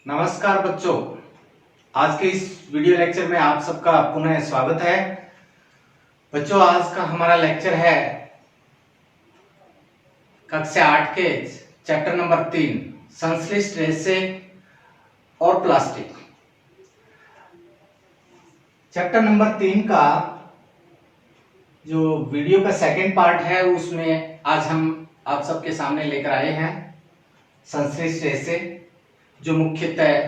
नमस्कार बच्चों, आज के इस वीडियो लेक्चर में आप सबका पुनः स्वागत है। बच्चों, आज का हमारा लेक्चर है कक्षा 8 के चैप्टर नंबर 3 संश्लिष्ट रेशे और प्लास्टिक। चैप्टर नंबर 3 का जो वीडियो का सेकंड पार्ट है उसमें आज हम आप सबके सामने लेकर आए हैं संश्लिष्ट रेशे जो मुख्यतः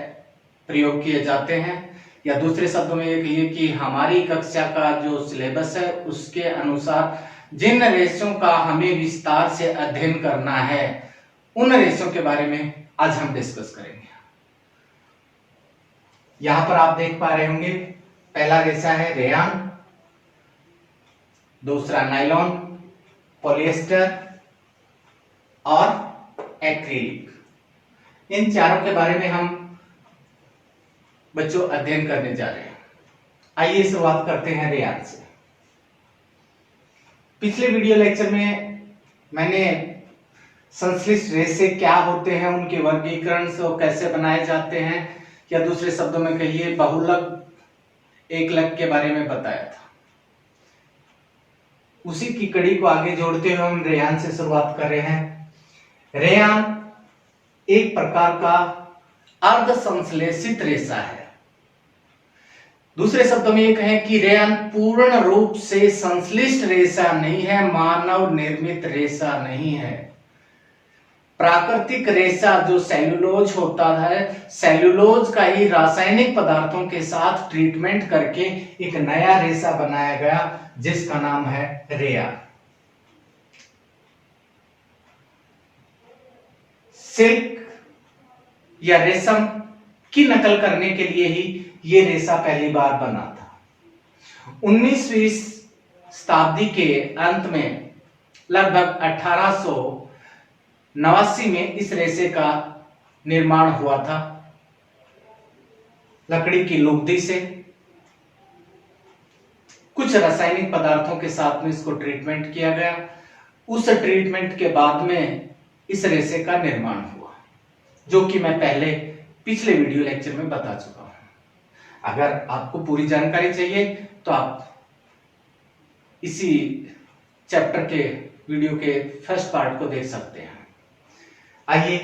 प्रयोग किए जाते हैं, या दूसरे शब्दों में ये कहिए कि हमारी कक्षा का जो सिलेबस है उसके अनुसार जिन रेशों का हमें विस्तार से अध्ययन करना है उन रेशों के बारे में आज हम डिस्कस करेंगे। यहां पर आप देख पा रहे होंगे, पहला रेशा है रेयान, दूसरा नायलॉन, पॉलिएस्टर और एक्रिलिक। इन चारों के बारे में हम बच्चों अध्ययन करने जा रहे हैं। आइए शुरुआत करते हैं रेयान से। पिछले वीडियो लेक्चर में मैंने संश्लिष्ट रेशे क्या होते हैं, उनके वर्गीकरण से कैसे बनाए जाते हैं, या दूसरे शब्दों में कहिए बहुलक एकलक के बारे में बताया था। उसी की कड़ी को आगे जोड़ते हुए हम रेयान से शुरुआत कर रहे हैं। रेयान एक प्रकार का अर्ध संश्लेषित रेशा है। दूसरे शब्दों में ये कहें कि रेयान पूर्ण रूप से संश्लिष्ट रेशा नहीं है, मानव निर्मित रेशा नहीं है। प्राकृतिक रेशा जो सेल्यूलोज होता है, सेल्यूलोज का ही रासायनिक पदार्थों के साथ ट्रीटमेंट करके एक नया रेशा बनाया गया जिसका नाम है रेयान। सिल्क या रेशम की नकल करने के लिए ही ये रेशा पहली बार बना था। 19वीं शताब्दी के अंत में लगभग 1889 में इस रेशे का निर्माण हुआ था। लकड़ी की लुगदी से कुछ रासायनिक पदार्थों के साथ में इसको ट्रीटमेंट किया गया। उस ट्रीटमेंट के बाद में इस रेशे का निर्माण हुआ, जो कि मैं पहले पिछले वीडियो लेक्चर में बता चुका हूं। अगर आपको पूरी जानकारी चाहिए तो आप इसी चैप्टर के वीडियो के फर्स्ट पार्ट को देख सकते हैं। आइए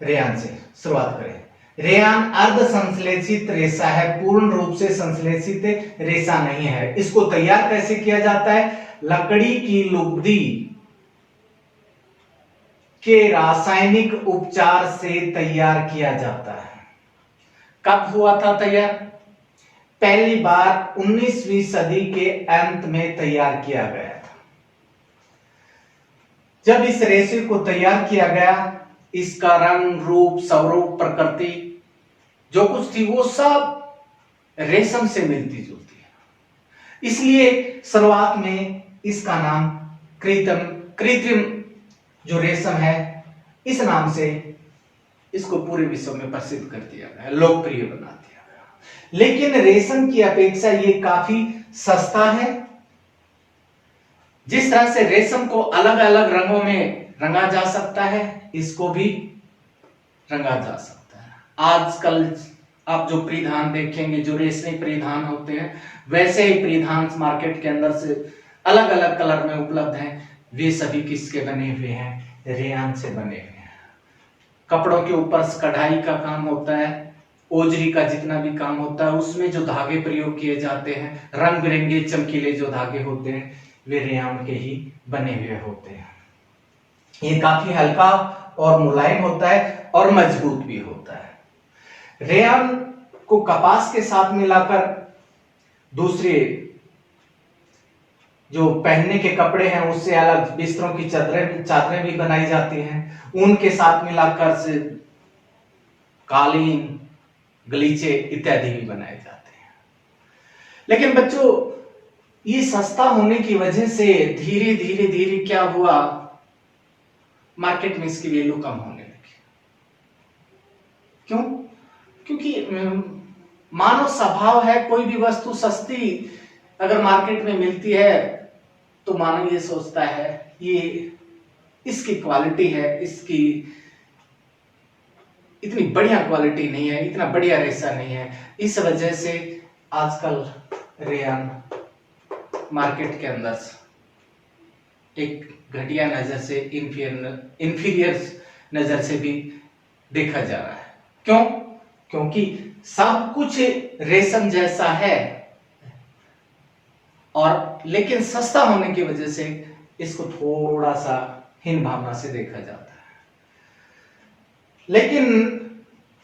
रेयान से शुरुआत करें। रेयान अर्ध संश्लेषित रेशा है, पूर्ण रूप से संश्लेषित रेशा नहीं है। इसको तैयार कैसे किया जाता है? लकड़ी की लुगदी के रासायनिक उपचार से तैयार किया जाता है। कब हुआ था तैयार? पहली बार 19वीं सदी के अंत में तैयार किया गया था। जब इस रेशे को तैयार किया गया, इसका रंग, रूप, स्वरूप, प्रकृति जो कुछ थी वो सब रेशम से मिलती जुलती है। इसलिए शुरुआत में इसका नाम कृत्रिम जो रेशम है इस नाम से इसको पूरे विश्व में प्रसिद्ध कर दिया गया, लोकप्रिय बना दिया गया। लेकिन रेशम की अपेक्षा ये काफी सस्ता है। जिस तरह से रेशम को अलग अलग रंगों में रंगा जा सकता है, इसको भी रंगा जा सकता है। आजकल आप जो परिधान देखेंगे, जो रेशमी परिधान होते हैं, वैसे ही परिधान मार्केट के अंदर से अलग अलग कलर में उपलब्ध हैं। वे सभी किसके बने हुए हैं? रेयान से बने हुए हैं। कपड़ों के ऊपर कढ़ाई का काम होता है, ओजरी का जितना भी काम होता है, उसमें जो धागे प्रयोग किए जाते हैं, रंग बिरंगे चमकीले जो धागे होते हैं, वे रेयान के ही बने हुए होते हैं। ये काफी हल्का और मुलायम होता है और मजबूत भी होता है। रेयान को कपास के साथ मिलाकर दूसरे जो पहनने के कपड़े हैं उससे अलग बिस्तरों की चादरें भी बनाई जाती हैं। ऊन के साथ मिलाकर से कालीन, गलीचे इत्यादि भी बनाए जाते हैं। लेकिन बच्चों, ये सस्ता होने की वजह से धीरे धीरे क्या हुआ, मार्केट में इसकी वैल्यू कम होने लगी। क्यों? क्योंकि मानव स्वभाव है, कोई भी वस्तु सस्ती अगर मार्केट में मिलती है तो मानव ये सोचता है ये इसकी क्वालिटी है, इसकी इतनी बढ़िया क्वालिटी नहीं है, इतना बढ़िया रेशा नहीं है। इस वजह से आजकल रेयन मार्केट के अंदर एक घटिया नजर से, इंफीरियर नजर से भी देखा जा रहा है। क्यों? क्योंकि सब कुछ रेशम जैसा है और लेकिन सस्ता होने की वजह से इसको थोड़ा सा हीन भावना से देखा जाता है। लेकिन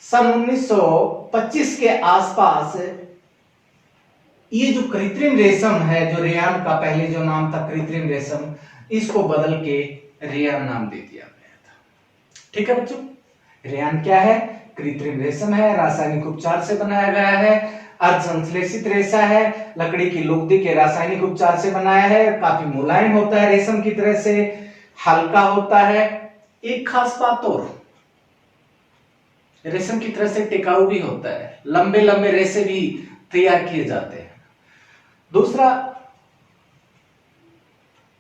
सन 1925 के आसपास ये जो कृत्रिम रेशम है, जो रेयान का पहले जो नाम था कृत्रिम रेशम, इसको बदल के रेयान नाम दे दिया गया था। ठीक है बच्चों, रेयान क्या है? कृत्रिम रेशम है, रासायनिक उपचार से बनाया गया है, अर्धसंश्लेषित रेशा है, लकड़ी की लुगदी के रासायनिक उपचार से बनाया है, काफी मुलायम होता है, रेशम की तरह से हल्का होता है। एक खास बात और, रेशम की तरह से टिकाऊ भी होता है, लंबे लंबे रेशे भी तैयार किए जाते हैं। दूसरा,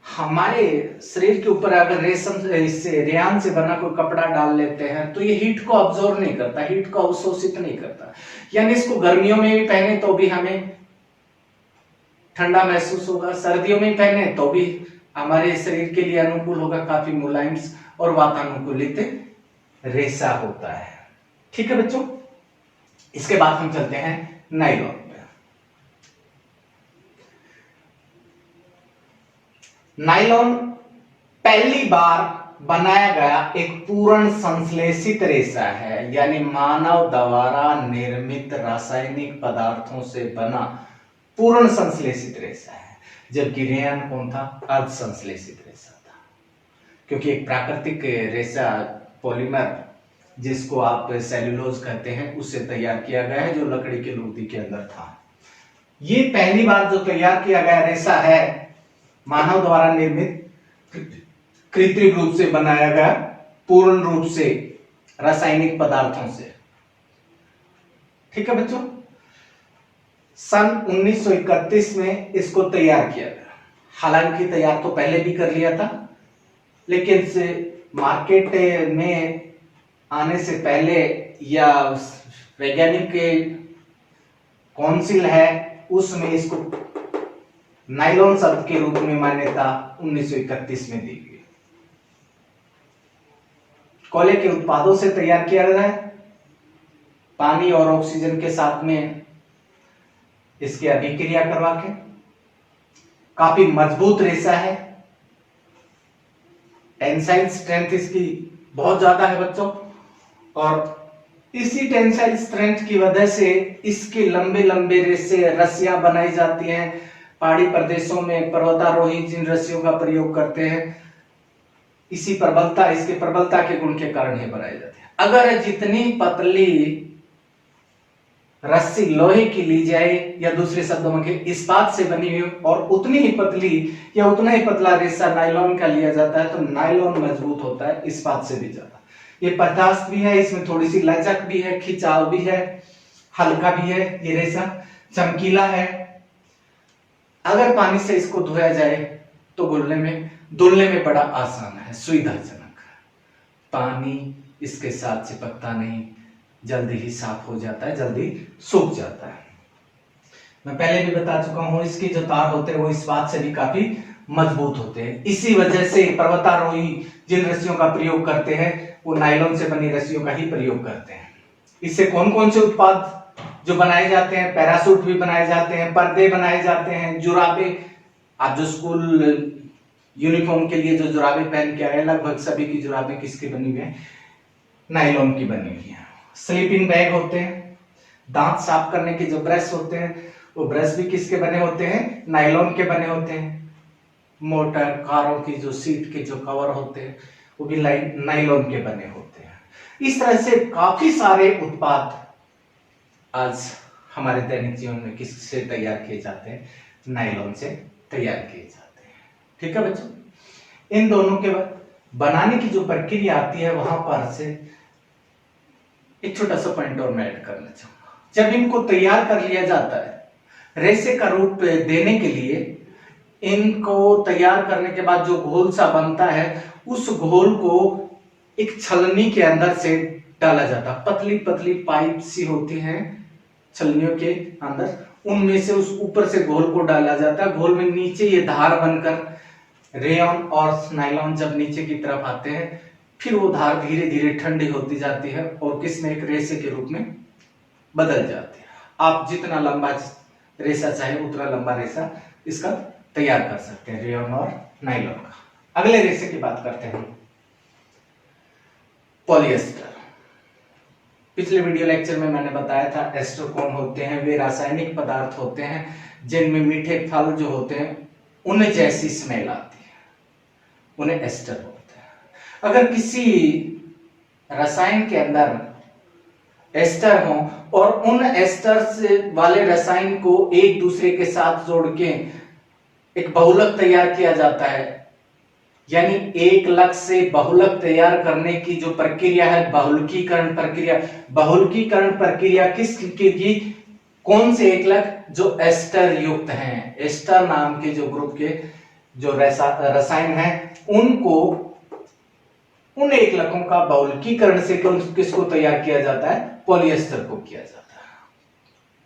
हमारे शरीर के ऊपर अगर रेशम इससे रेयान से बना कोई कपड़ा डाल लेते हैं तो ये हीट को अब्सॉर्ब नहीं करता, हीट को अवशोषित नहीं करता, यानी इसको गर्मियों में भी पहने तो भी हमें ठंडा महसूस होगा, सर्दियों में पहने तो भी हमारे शरीर के लिए अनुकूल होगा, काफी मुलायम और वातानुकूलित रेशा होता है। ठीक है बच्चों, इसके बाद हम चलते हैं नायलॉन पे। नायलॉन पहली बार बनाया गया एक पूर्ण संश्लेषित रेशा है, यानी मानव द्वारा निर्मित रासायनिक पदार्थों से बना पूर्ण संश्लेषित रेशा है। जबकि रेयान कौन था? अर्ध संश्लेषित रेशा था, क्योंकि एक प्राकृतिक रेशा पॉलीमर जिसको आप सेल्यूलोज कहते हैं उससे तैयार किया गया है, जो लकड़ी की लुगदी के अंदर था। ये पहली बार जो तैयार किया गया रेशा है मानव द्वारा निर्मित कृत्रिम रूप से बनाया गया पूर्ण रूप से रासायनिक पदार्थों से। ठीक है बच्चों, सन 1931 में इसको तैयार किया गया। हालांकि तैयार तो पहले भी कर लिया था, लेकिन से मार्केट में आने से पहले या वैज्ञानिक काउंसिल है उसमें इसको नायलॉन शब्द के रूप में मान्यता 1931 में दी गई। कोयले के उत्पादों से तैयार किया गया है, पानी और ऑक्सीजन के साथ में इसकी अभिक्रिया करवा के। काफी मजबूत रेशा है, टेंसाइल स्ट्रेंथ इसकी बहुत ज्यादा है बच्चों, और इसी टेंसाइल स्ट्रेंथ की वजह से इसके लंबे लंबे रेशे रस्सियां बनाई जाती हैं। पहाड़ी प्रदेशों में पर्वतारोही जिन रस्सियों का प्रयोग करते हैं, इसी प्रबलता, इसके प्रबलता के गुण के कारण ये बनाए जाते हैं। अगर जितनी पतली रस्सी लोहे की ली जाए या दूसरे शब्दों में इस्पात से बनी हुई और उतनी ही पतली या उतना ही पतला रेशा नायलॉन का लिया जाता है तो नायलॉन मजबूत होता है इस्पात से भी ज्यादा। ये पर्दाश्त भी है, इसमें थोड़ी सी लचक भी है, खिंचाव भी है, हल्का भी है, ये रेशा चमकीला है। अगर पानी से इसको धोया जाए तो धुलने में बड़ा आसान है, सुविधाजनक। पानी इसके साथ चिपकता नहीं, जल्दी ही साफ हो जाता है, जल्दी सूख जाता है। मैं पहले भी बता चुका हूं, इसके जो तार होते हैं वो इस बात से भी काफी मजबूत होते हैं। इसी वजह से पर्वतारोही जिन रस्सियों का प्रयोग करते हैं वो नायलॉन से बनी रस्सियों का ही प्रयोग करते हैं। इससे कौन कौन से उत्पाद जो बनाए जाते हैं? पैरासूट भी बनाए जाते हैं, पर्दे बनाए जाते हैं, जुराबे। आप जो स्कूल यूनिफॉर्म के लिए जो जुराबे पहन के आए, लगभग सभी की जुराबे किसकी बनी हुई है? नायलॉन की बनी हुई है। स्लीपिंग बैग होते हैं, दांत साफ करने के जो ब्रश होते हैं वो ब्रश भी किसके बने होते हैं? नायलॉन के बने होते हैं। मोटर कारों की जो सीट के जो कवर होते हैं वो भी नायलॉन के बने होते हैं। इस तरह से काफी सारे उत्पाद आज हमारे दैनिक जीवन में किससे तैयार किए जाते हैं? नायलॉन से तैयार किए जाते हैं। ठीक है बच्चों, इन दोनों के बाद बनाने की जो प्रक्रिया आती है वहां पर से एक छोटा सा पॉइंट और मैं ऐड करना चाहूंगा। जब इनको तैयार कर लिया जाता है, रेशे का रूप देने के लिए इनको तैयार करने के बाद जो घोल सा बनता है उस घोल को एक छलनी के अंदर से डाला जाता है। पतली पतली पाइप सी होती हैं छलनियों के अंदर, उनमें से उस ऊपर से घोल को डाला जाता है। घोल में नीचे ये धार बनकर रेयन और नायलॉन जब नीचे की तरफ आते हैं, फिर वो धार धीरे धीरे ठंडी होती जाती है और किसमें एक रेसे के रूप में बदल जाती है। आप जितना लंबा रेसा चाहे उतना लंबा रेसा इसका तैयार कर सकते हैं, रेयन और नायलॉन का। अगले रेसे की बात करते हैं, पॉलिएस्टर। पिछले वीडियो लेक्चर में मैंने बताया था एस्टर कौन होते हैं। वे रासायनिक पदार्थ होते हैं जिनमें मीठे फल जो होते हैं उन्हें जैसी स्मेल आती है, उन्हें एस्टर बोलते हैं। अगर किसी रसायन के अंदर एस्टर हो और उन एस्टर से वाले रसायन को एक दूसरे के साथ जोड़ के एक बहुलक तैयार किया जाता है, यानी एक लक से बहुलक तैयार करने की जो प्रक्रिया है बहुलकीकरण प्रक्रिया। बहुलकीकरण प्रक्रिया की कौन से एक लक? जो एस्टर युक्त हैं, एस्टर नाम के जो ग्रुप के जो रसायन हैं, उनको उन एक लकों का बहुलकीकरण से किसको तैयार किया जाता है? पॉलिएस्टर को किया जाता है।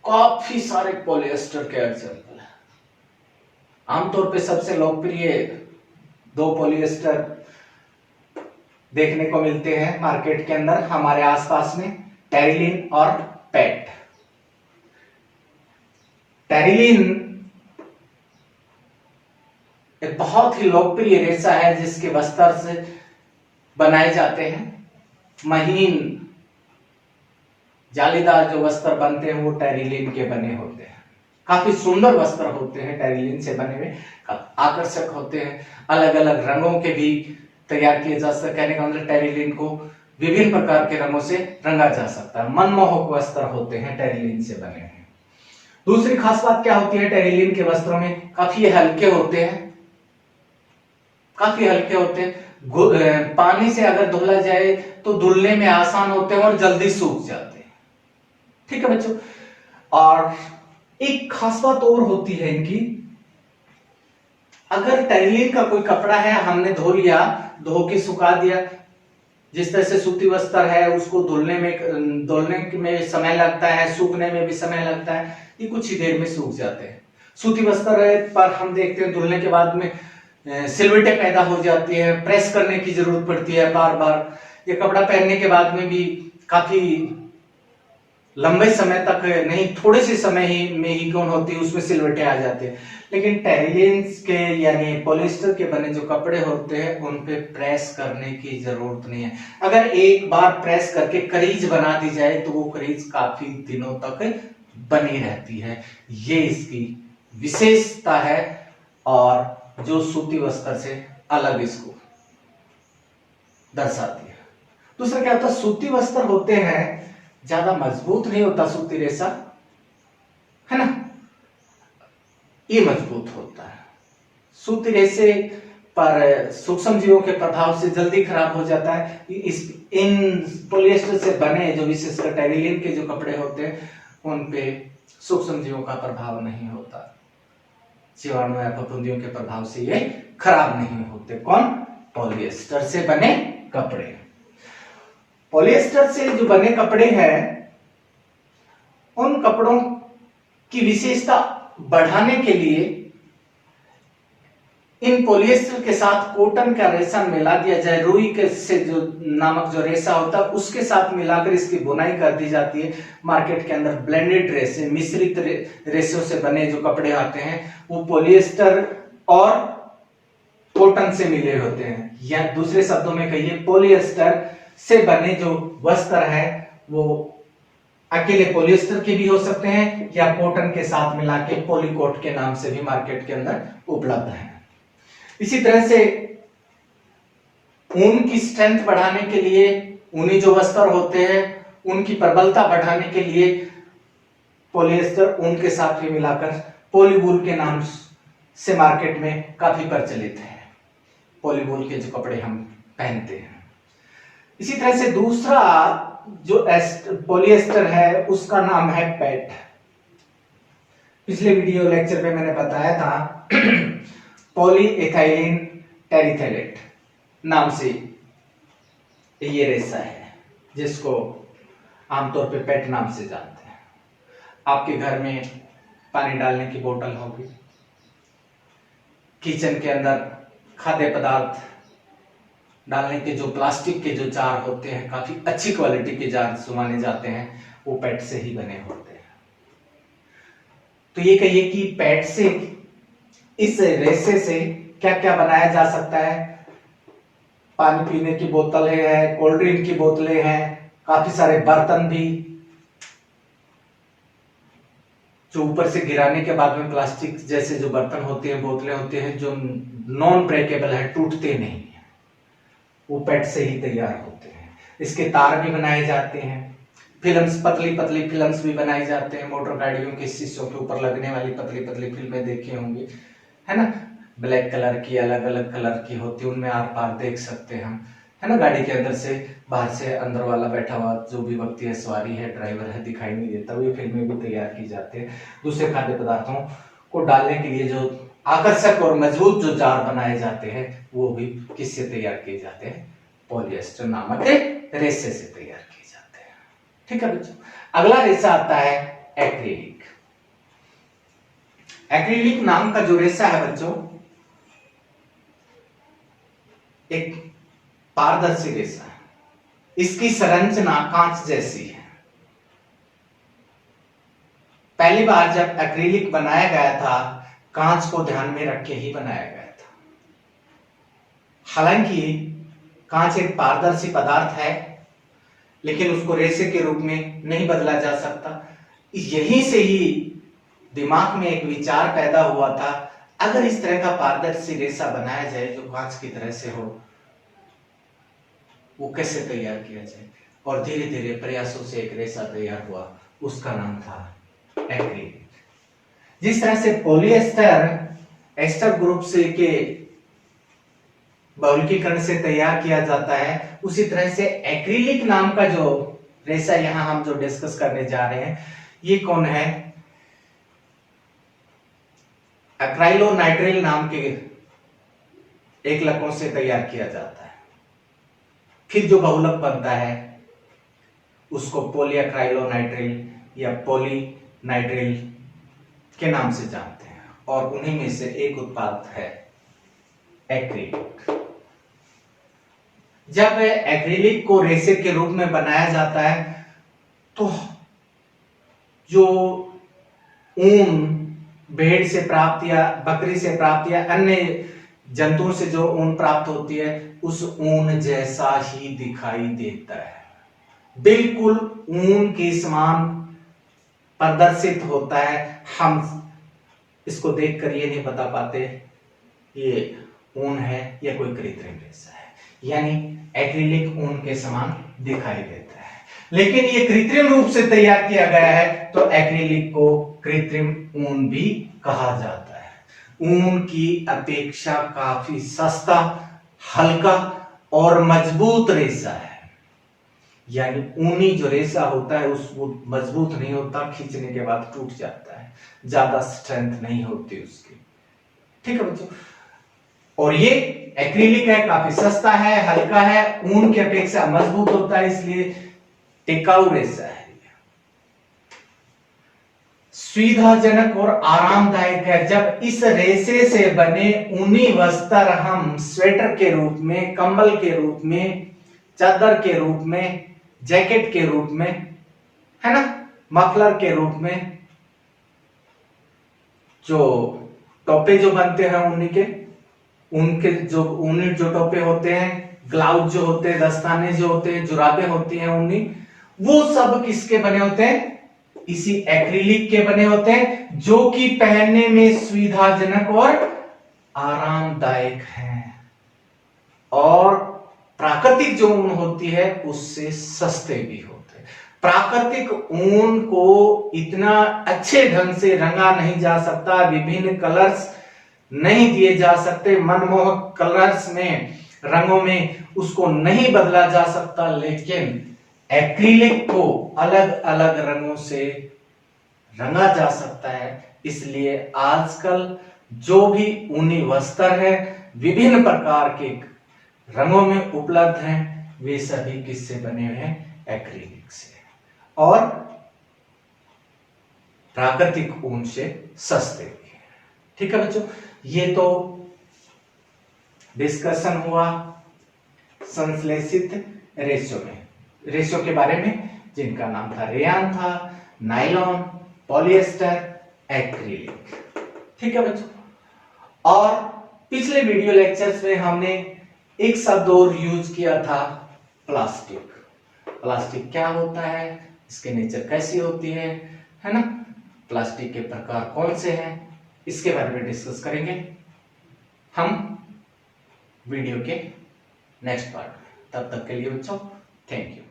काफी सारे पॉलिएस्टर के एग्जाम्पल है। आमतौर पे सबसे लोकप्रिय दो पॉलिएस्टर देखने को मिलते हैं मार्केट के अंदर हमारे आसपास में, टेरिलीन और पेट। टेरिलीन एक बहुत ही लोकप्रिय रेशा है जिसके बस्तर से बनाए जाते हैं। महीन जालीदार जो वस्त्र बनते हैं वो टेरिलीन के बने होते हैं। काफी सुंदर वस्त्र होते हैं टेरिलीन से बने हुए, आकर्षक होते हैं। अलग अलग रंगों के भी तैयार किए जा सकते। कहने का मतलब टेरिलीन को विभिन्न प्रकार के रंगों से रंगा जा सकता है। मनमोहक वस्त्र होते हैं टेरिलीन से बने हुए। दूसरी खास बात क्या होती है टेरिलीन के वस्त्रों में? काफी हल्के होते हैं, काफी हल्के होते हैं। पानी से अगर धुला जाए तो धुलने में आसान होते हैं और जल्दी सूख जाते हैं। ठीक है बच्चों। और एक खास बात और होती है इनकी, अगर टेरिलीन का कोई कपड़ा है, हमने धो लिया, धो के सुखा दिया, जिस तरह से सूती वस्त्र है उसको धुलने में समय लगता है, सूखने में भी समय लगता है, ये कुछ ही देर में सूख जाते हैं। सूती वस्त्र पर हम देखते हैं धुलने के बाद में सिलवटें पैदा हो जाती है, प्रेस करने की जरूरत पड़ती है बार बार। ये कपड़ा पहनने के बाद में भी काफी लंबे समय तक नहीं, थोड़े से समय में ही कौन होती है उसमें सिलवटें आ जाती है। लेकिन टेरिलीन के यानी पॉलिएस्टर के बने जो कपड़े होते हैं उन पे प्रेस करने की जरूरत नहीं है। अगर एक बार प्रेस करके करीज बना दी जाए तो वो करीज काफी दिनों तक बनी रहती है। ये इसकी विशेषता है और जो सूती वस्त्र से अलग इसको दर्शाती है। दूसरा क्या होता है, सूती वस्त्र होते हैं ज्यादा मजबूत नहीं होता सूती रेशा, है ना, ये मजबूत होता है। सूती रेशे पर सूक्ष्म जीवों के प्रभाव से जल्दी खराब हो जाता है। इन पॉलिएस्टर से बने जो विशेषकर टेरिलीन के जो कपड़े होते हैं उन पे सूक्ष्म जीवों का प्रभाव नहीं होता, जीवाणु या फफूंदियों के प्रभाव से ये खराब नहीं होते। कौन? पॉलिएस्टर से बने कपड़े। पॉलिएस्टर से जो बने कपड़े हैं उन कपड़ों की विशेषता बढ़ाने के लिए इन पॉलिएस्टर के साथ कॉटन का रेशा मिला दिया जाए। रुई के से जो नामक जो रेशा होता है उसके साथ मिलाकर इसकी बुनाई कर दी जाती है। मार्केट के अंदर ब्लेंडेड रेशे, मिश्रित रेशों से बने जो कपड़े आते हैं वो पॉलिएस्टर और कॉटन से मिले होते हैं। या दूसरे शब्दों में कहिए पॉलिएस्टर से बने जो वस्त्र है वो अकेले पॉलिएस्टर के भी हो सकते हैं या कॉटन के साथ मिला के पॉलीकोट के नाम से भी मार्केट के अंदर उपलब्ध है। इसी तरह से ऊन की स्ट्रेंथ बढ़ाने के लिए, ऊनी जो वस्त्र होते हैं उनकी प्रबलता बढ़ाने के लिए पॉलिएस्टर ऊन के साथ भी मिलाकर पॉलीवूल के नाम से मार्केट में काफी प्रचलित है। पॉलीवूल के जो कपड़े हम पहनते हैं। इसी तरह से दूसरा जो पॉलिएस्टर है उसका नाम है पेट। पिछले वीडियो लेक्चर में मैंने बताया था पॉलीएथिलीन टेरिथेलेट नाम से ये रेशा है। जिसको आमतौर पे पेट नाम से जानते हैं। आपके घर में पानी डालने की बोतल होगी, किचन के अंदर खाद्य पदार्थ डालने के जो प्लास्टिक के जो जार होते हैं, काफी अच्छी क्वालिटी के जार जो माने जाते हैं, वो पेट से ही बने होते हैं। तो ये कहिए कि पेट से, इस रेसे से क्या क्या बनाया जा सकता है। पानी पीने की बोतल है, कोल्ड ड्रिंक की बोतलें हैं, काफी सारे बर्तन भी जो ऊपर से गिराने के बाद में प्लास्टिक जैसे जो बर्तन होते हैं, बोतलें होती हैं, जो नॉन ब्रेकेबल है, टूटते नहीं है, वो पेट से ही तैयार होते हैं। इसके तार भी बनाए जाते हैं, फिल्म्स, पतली पतली फिल्म्स भी बनाई जाते हैं। मोटर गाड़ियों के शीशों के ऊपर लगने वाली पतली पतली फिल्में देखे होंगे, है ना, ब्लैक कलर की, अलग अलग कलर की होती है, उनमें आर पार देख सकते हैं हम, है ना। गाड़ी के अंदर से, बाहर से अंदर वाला बैठा हुआ जो भी व्यक्ति है, सवारी है, ड्राइवर है, दिखाई नहीं देता। वो फिल्में भी तैयार की जाती है। दूसरे खाद्य पदार्थों को डालने के लिए जो आकर्षक और मजबूत जो जार बनाए जाते हैं, वो भी किससे तैयार किए जाते हैं, पॉलिएस्टर नामक रेसे से तैयार किए जाते हैं। ठीक है बच्चों, अगला रेसा आता है एक्रिलिक। एक्रिलिक नाम का जो रेसा है बच्चों, एक पारदर्शी रेसा है। इसकी संरचना कांच जैसी है। पहली बार जब एक्रिलिक बनाया गया था, कांच को ध्यान में रख के ही बनाया गया था। हालांकि कांच एक पारदर्शी पदार्थ है, लेकिन उसको रेसे के रूप में नहीं बदला जा सकता। यहीं से ही दिमाग में एक विचार पैदा हुआ था, अगर इस तरह का पारदर्शी रेसा बनाया जाए जो कांच की तरह से हो, वो कैसे तैयार किया जाए। और धीरे धीरे प्रयासों से एक रेसा तैयार हुआ, उसका नाम था एक्रिलिक। जिस तरह से पॉलिएस्टर एस्टर ग्रुप से के बहुलकीकरण से तैयार किया जाता है, उसी तरह से एक्रिलिक नाम का जो रेसा यहां हम जो डिस्कस करने जा रहे हैं, ये कौन है, एक्राइलोनाइट्रिल नाम के एक लकों से तैयार किया जाता है। फिर जो बहुलक बनता है उसको पॉलीएक्राइलोनाइट्रिल या पॉलीनाइट्रिल के नाम से जानते हैं, और उन्हीं में से एक उत्पाद है एक्रिलिक। जब एक्रिलिक को रेसे के रूप में बनाया जाता है, तो जो ऊन भेड़ से प्राप्त या बकरी से प्राप्त या अन्य जंतुओं से जो ऊन प्राप्त होती है, उस ऊन जैसा ही दिखाई देता है, बिल्कुल ऊन के समान प्रदर्शित होता है। हम इसको देखकर ये नहीं बता पाते ये ऊन है या कोई कृत्रिम रेशा है, यानी एक्रिलिक ऊन के समान दिखाई देता है। लेकिन ये कृत्रिम रूप से तैयार किया गया है, तो एक्रिलिक को कृत्रिम ऊन भी कहा जाता है। ऊन की अपेक्षा काफी सस्ता, हल्का और मजबूत रेशा है। यानी ऊनी जो रेशा होता है उस वो मजबूत नहीं होता, खींचने के बाद टूट जाता है, ज्यादा स्ट्रेंथ नहीं होती उसकी। ठीक है बच्चों, और ये एक्रिलिक है, काफी सस्ता है, हल्का है, ऊन की अपेक्षा मजबूत होता है, इसलिए टिकाऊ रेशा है, सुविधाजनक और आरामदायक है। जब इस रेशे से बने ऊनी वस्त्र हम स्वेटर के रूप में, कंबल के रूप में, चादर के रूप में, जैकेट के रूप में, है ना, मफलर के रूप में, जो टोपे जो बनते हैं ऊनी के, उनके जो ऊनी जो टोपे होते हैं, ग्लाउज जो होते हैं, दस्ताने जो होते हैं, जुराबें होती हैं ऊनी, वो सब किसके बने होते हैं, इसी एक्रिलिक के बने होते हैं, जो कि पहनने में सुविधाजनक और आरामदायक हैं, और प्राकृतिक जो ऊन होती है उससे सस्ते भी होते हैं। प्राकृतिक ऊन को इतना अच्छे ढंग से रंगा नहीं जा सकता, विभिन्न कलर्स नहीं दिए जा सकते, मनमोहक कलर्स में, रंगों में उसको नहीं बदला जा सकता, लेकिन एक्रिलिक को अलग अलग रंगों से रंगा जा सकता है। इसलिए आजकल जो भी ऊनी वस्त्र है विभिन्न प्रकार के रंगों में उपलब्ध हैं, वे सभी किससे बने हुए हैं, एक्रिलिक से, और प्राकृतिक ऊन से सस्ते भी है। ठीक है बच्चों, ये तो डिस्कशन हुआ संश्लेषित रेशो में, रेशो के बारे में, जिनका नाम था रेयान था, नायलॉन, पॉलिएस्टर, एक्रिलिक। ठीक है बच्चों, और पिछले वीडियो लेक्चर्स में हमने एक शब्द और यूज किया था, प्लास्टिक। प्लास्टिक क्या होता है, इसके नेचर कैसी होती है ना, प्लास्टिक के प्रकार कौन से हैं, इसके बारे में डिस्कस करेंगे हम वीडियो के नेक्स्ट पार्ट में। तब तक के लिए बच्चों थैंक यू।